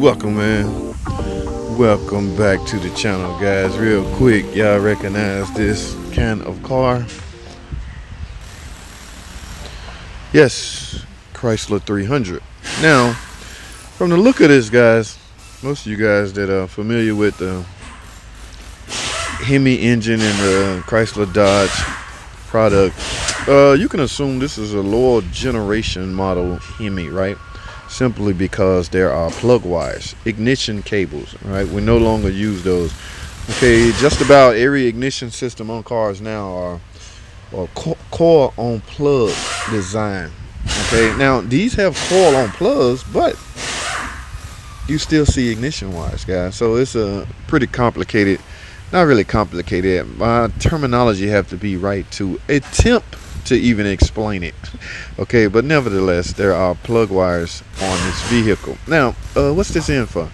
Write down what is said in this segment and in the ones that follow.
Welcome, man. Welcome back to the channel, guys. Real quick, y'all recognize this kind of car? Yes, Chrysler 300. Now, from the look of this, guys, most of you guys that are familiar with the Hemi engine and the Chrysler Dodge product, you can assume this is a lower generation model Hemi, right? Simply because there are plug wires, ignition cables, right? We no longer use those. Okay, just about every ignition system on cars now are coil on plug design. Okay, now these have coil on plugs, but you still see ignition wires, guys. So it's a pretty complicated, not really complicated. My terminology have to be right to attempt to even explain it. Okay, but nevertheless, there are plug wires on this vehicle. Now, what's this in for?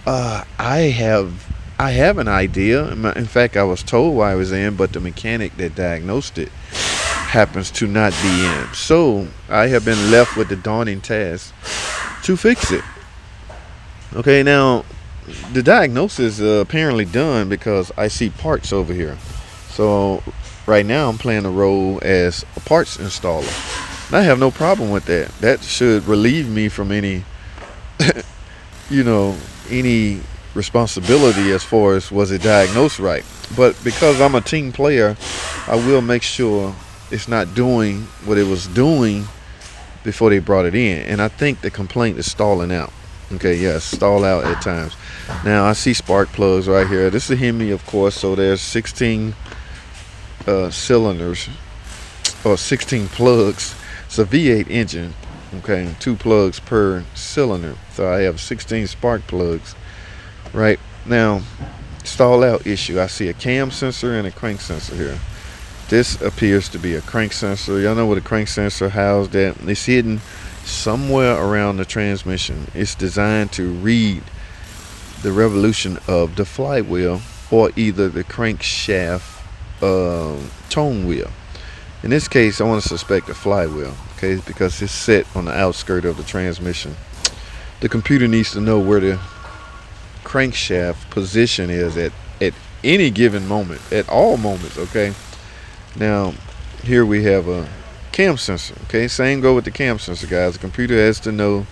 I have an idea. In fact, I was told why it was in, but the mechanic that diagnosed it happens to not be in. So I have been left with the daunting task to fix it. Okay, now the diagnosis is apparently done because I see parts over here. So right now I'm playing a role as a parts installer. And I have no problem with that. That should relieve me from any any responsibility as far as was it diagnosed right. But because I'm a team player, I will make sure it's not doing what it was doing before they brought it in. And I think the complaint is stalling out. Okay, yes, stall out at times. Now I see spark plugs right here. This is a Hemi, of course, so there's 16 cylinders or 16 plugs. It's a V8 engine, okay, 2 plugs per cylinder, so I have 16 spark plugs. Right now, stall out issue, I see a cam sensor and a crank sensor here. This appears to be a crank sensor. Y'all know what a crank sensor housed at. It's hidden somewhere around the transmission. It's designed to read the revolution of the flywheel or either the crankshaft tone wheel. In this case, I want to suspect a flywheel, okay, because it's set on the outskirt of the transmission. The computer needs to know where the crankshaft position is at any given moment, at all moments. Okay, now here we have a cam sensor. Okay, same go with the cam sensor, guys. The computer has to know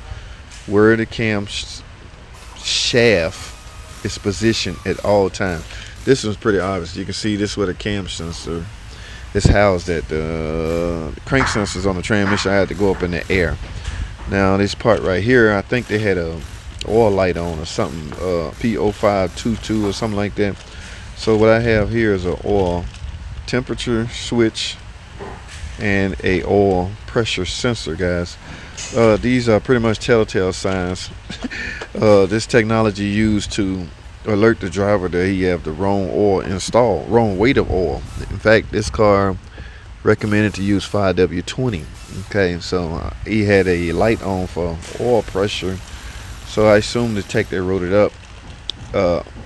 where the cam shaft is positioned at all times. This one's pretty obvious. You can see this with a cam sensor. It's housed at the crank sensors on the transmission. I had to go up in the air. Now this part right here, I think they had a oil light on or something, P0530 or something like that. So what I have here is an oil temperature switch and a oil pressure sensor, guys. These are pretty much telltale signs. This technology used to alert the driver that he have the wrong oil installed, wrong weight of oil. In fact, this car recommended to use 5W20. Okay, so he had a light on for oil pressure, so I assumed the tech that wrote it up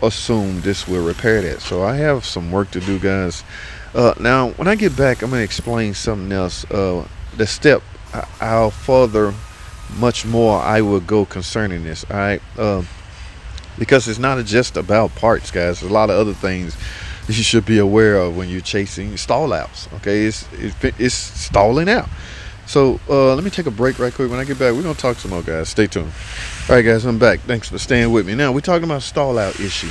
assumed this will repair that. So I have some work to do, guys. Now when I get back, I'm going to explain something else, the step how further much more I will go concerning this. All right, because it's not just about parts, guys. There's a lot of other things you should be aware of when you're chasing stall outs. Okay, it's stalling out. So let me take a break right quick. When I get back, we're gonna talk some more, guys. Stay tuned. All right, guys, I'm back. Thanks for staying with me. Now we're talking about stall out issue,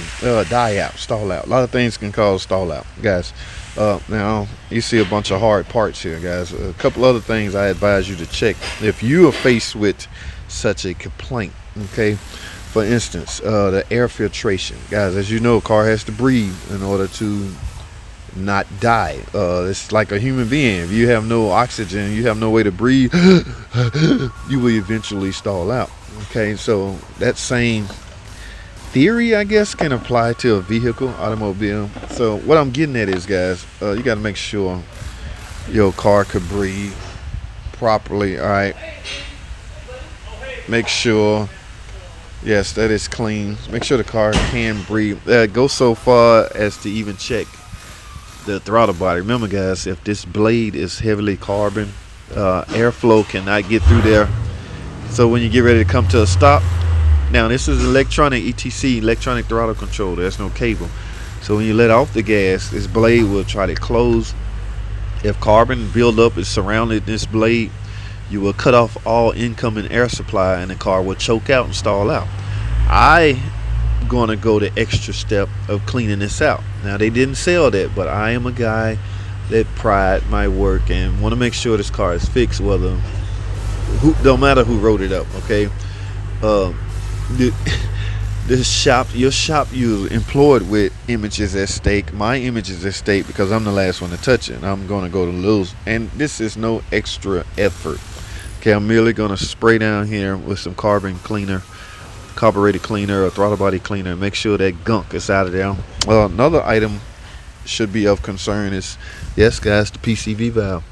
die out, stall out. A lot of things can cause stall out, guys. Now you see a bunch of hard parts here, guys. A couple other things I advise you to check if you are faced with such a complaint. Okay. For instance, the air filtration, guys. As you know, a car has to breathe in order to not die. It's like a human being. If you have no oxygen, you have no way to breathe, you will eventually stall out. Okay, so that same theory, I guess, can apply to a vehicle, automobile. So what I'm getting at is, guys, you got to make sure your car could breathe properly. All right, make sure. Yes, that is clean. Make sure the car can breathe. Go so far as to even check the throttle body. Remember, guys, if this blade is heavily carbon, airflow cannot get through there. So when you get ready to come to a stop, Now this is electronic ETC, electronic throttle control. There's no cable. So when you let off the gas, this blade will try to close. If carbon buildup is surrounding this blade, you will cut off all incoming air supply and the car will choke out and stall out. I'm gonna go the extra step of cleaning this out. Now they didn't sell that, but I am a guy that pride my work and want to make sure this car is fixed, whether don't matter who wrote it up. Okay, this shop, your shop, you employed with images at stake. My image is at stake because I'm the last one to touch it. I'm gonna go to lose, and this is no extra effort. Okay, I'm merely gonna spray down here with some carbon cleaner, carburetor cleaner or throttle body cleaner, and make sure that gunk is out of there. Another item should be of concern is, yes guys, the PCV valve.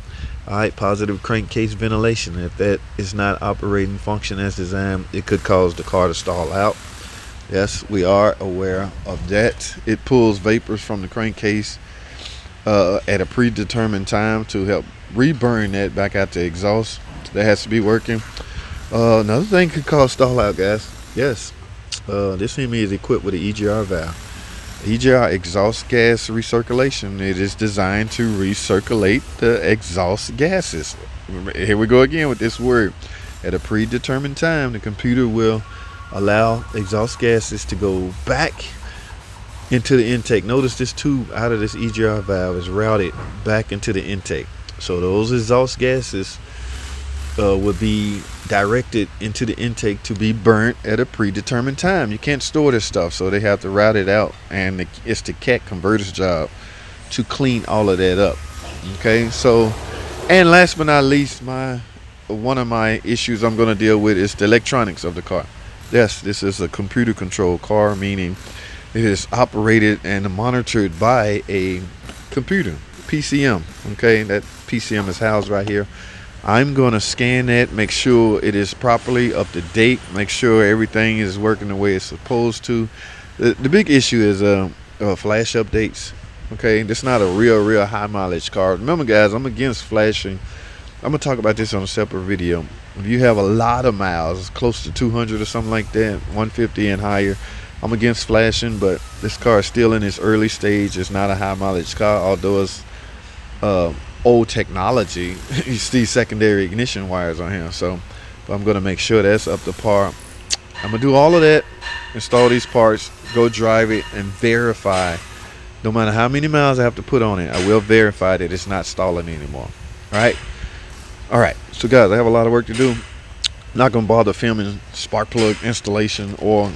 Alright, positive crankcase ventilation. If that is not operating function as designed, it could cause the car to stall out. Yes, we are aware of that. It pulls vapors from the crankcase at a predetermined time to help reburn that back out the exhaust. That has to be working. Another thing could cause stall out, guys. Yes, this Hemi is equipped with an EGR valve. EGR, exhaust gas recirculation. It is designed to recirculate the exhaust gases. Here we go again with this word. At a predetermined time, the computer will allow exhaust gases to go back into the intake. Notice this tube out of this EGR valve is routed back into the intake. So those exhaust gases would be directed into the intake to be burnt at a predetermined time. You can't store this stuff, so they have to route it out, and it's the cat converter's job to clean all of that up. Okay, so, and last but not least, one of my issues I'm going to deal with is the electronics of the car. Yes, this is a computer controlled car, meaning it is operated and monitored by a computer, PCM. Okay, that PCM is housed right here. I'm going to scan that, make sure it is properly up to date, make sure everything is working the way it's supposed to. The big issue is flash updates. Okay, this is not a real high mileage car. Remember guys, I'm against flashing. I'm going to talk about this on a separate video. If you have a lot of miles, close to 200 or something like that, 150 and higher, I'm against flashing, but this car is still in its early stage. It's not a high mileage car, although it's old technology. You see secondary ignition wires on here, so but I'm going to make sure that's up to par. I'm going to do all of that, install these parts, go drive it, and verify. No matter how many miles I have to put on it, I will verify that it's not stalling anymore. All right, so guys, I have a lot of work to do. I'm not going to bother filming spark plug installation or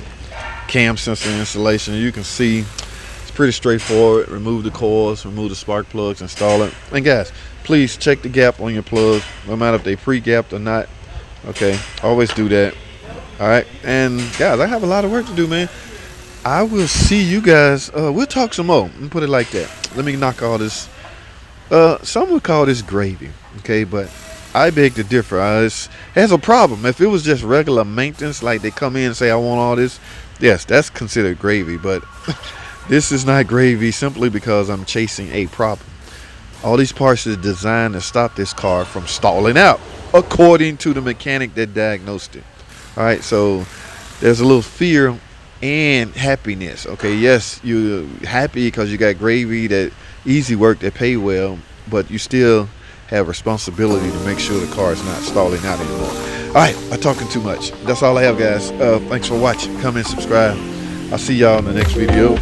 cam sensor installation. You can see it's pretty straightforward. Remove the coils, remove the spark plugs, install it. And guys, please check the gap on your plugs, no matter if they pre-gapped or not. Okay, always do that. All right, and guys, I have a lot of work to do, man. I will see you guys. We'll talk some more. Let me put it like that. Let me knock all this. Some would call this gravy. Okay, but I beg to differ. It has a problem. If it was just regular maintenance, like they come in and say, I want all this, yes, that's considered gravy. But this is not gravy simply because I'm chasing a problem. All these parts are designed to stop this car from stalling out, according to the mechanic that diagnosed it. All right, so there's a little fear and happiness. Okay, yes, you're happy because you got gravy, that easy work, that pay well, but you still have responsibility to make sure the car is not stalling out anymore. All right, I'm talking too much. That's all I have, guys. Thanks for watching. Comment, subscribe. I'll see y'all in the next video.